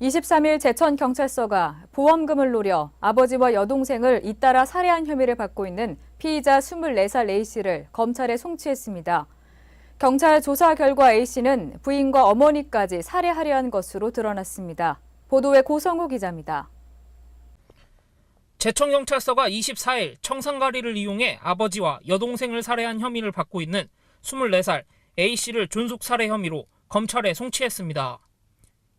23일 제천경찰서가 보험금을 노려 아버지와 여동생을 잇따라 살해한 혐의를 받고 있는 피의자 24살 A씨를 검찰에 송치했습니다. 경찰 조사 결과 A씨는 부인과 어머니까지 살해하려 한 것으로 드러났습니다. 보도에 고성우 기자입니다. 제천경찰서가 24일 청산가리를 이용해 아버지와 여동생을 살해한 혐의를 받고 있는 24살 A씨를 존속 살해 혐의로 검찰에 송치했습니다.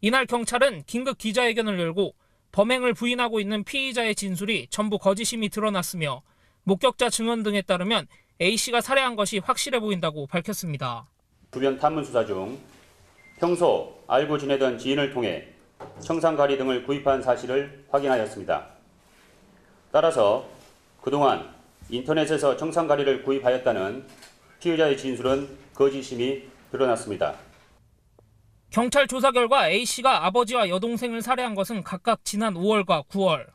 이날 경찰은 긴급 기자회견을 열고 범행을 부인하고 있는 피의자의 진술이 전부 거짓임이 드러났으며 목격자 증언 등에 따르면 A씨가 살해한 것이 확실해 보인다고 밝혔습니다. 주변 탐문 수사 중 평소 알고 지내던 지인을 통해 청산가리 등을 구입한 사실을 확인하였습니다. 따라서 그동안 인터넷에서 청산가리를 구입하였다는 피의자의 진술은 거짓임이 드러났습니다. 경찰 조사 결과 A씨가 아버지와 여동생을 살해한 것은 각각 지난 5월과 9월.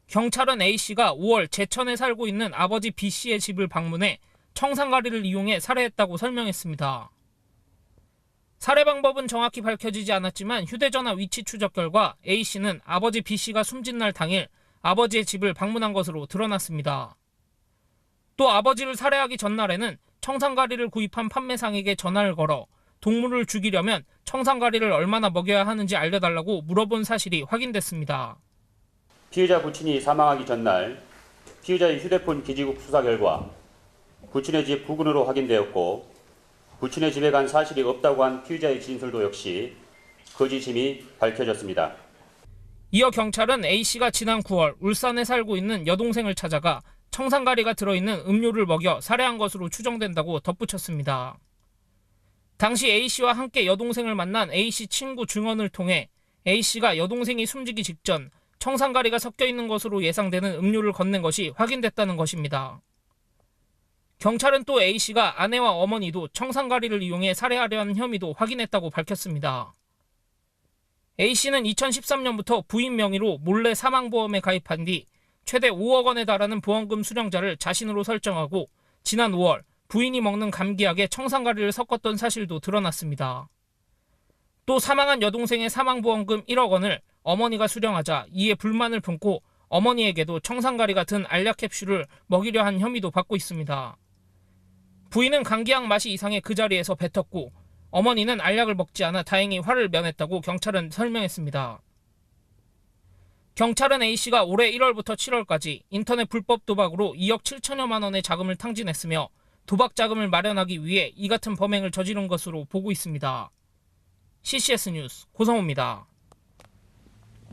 경찰은 A씨가 5월 제천에 살고 있는 아버지 B씨의 집을 방문해 청산가리를 이용해 살해했다고 설명했습니다. 살해 방법은 정확히 밝혀지지 않았지만 휴대전화 위치 추적 결과 A씨는 아버지 B씨가 숨진 날 당일 아버지의 집을 방문한 것으로 드러났습니다. 또 아버지를 살해하기 전날에는 청산가리를 구입한 판매상에게 전화를 걸어 동물을 죽이려면 청산가리를 얼마나 먹여야 하는지 알려달라고 물어본 사실이 확인됐습니다. 피의자 부친이 사망하기 전날 피의자의 휴대폰 기지국 수사 결과 부친의 집 부근으로 확인되었고 부친의 집에 간 사실이 없다고 한 피의자의 진술도 역시 거짓임이 밝혀졌습니다. 이어 경찰은 A씨가 지난 9월 울산에 살고 있는 여동생을 찾아가 청산가리가 들어있는 음료를 먹여 살해한 것으로 추정된다고 덧붙였습니다. 당시 A씨와 함께 여동생을 만난 A씨 친구 증언을 통해 A씨가 여동생이 숨지기 직전 청산가리가 섞여 있는 것으로 예상되는 음료를 건넨 것이 확인됐다는 것입니다. 경찰은 또 A씨가 아내와 어머니도 청산가리를 이용해 살해하려 한 혐의도 확인했다고 밝혔습니다. A씨는 2013년부터 부인 명의로 몰래 사망보험에 가입한 뒤 최대 5억 원에 달하는 보험금 수령자를 자신으로 설정하고 지난 5월 부인이 먹는 감기약에 청산가리를 섞었던 사실도 드러났습니다. 또 사망한 여동생의 사망보험금 1억 원을 어머니가 수령하자 이에 불만을 품고 어머니에게도 청산가리 같은 알약 캡슐을 먹이려 한 혐의도 받고 있습니다. 부인은 감기약 맛이 이상해 그 자리에서 뱉었고 어머니는 알약을 먹지 않아 다행히 화를 면했다고 경찰은 설명했습니다. 경찰은 A씨가 올해 1월부터 7월까지 인터넷 불법 도박으로 2억 7천여만 원의 자금을 탕진했으며 도박 자금을 마련하기 위해 이 같은 범행을 저지른 것으로 보고 있습니다. CCS 뉴스 고성우입니다.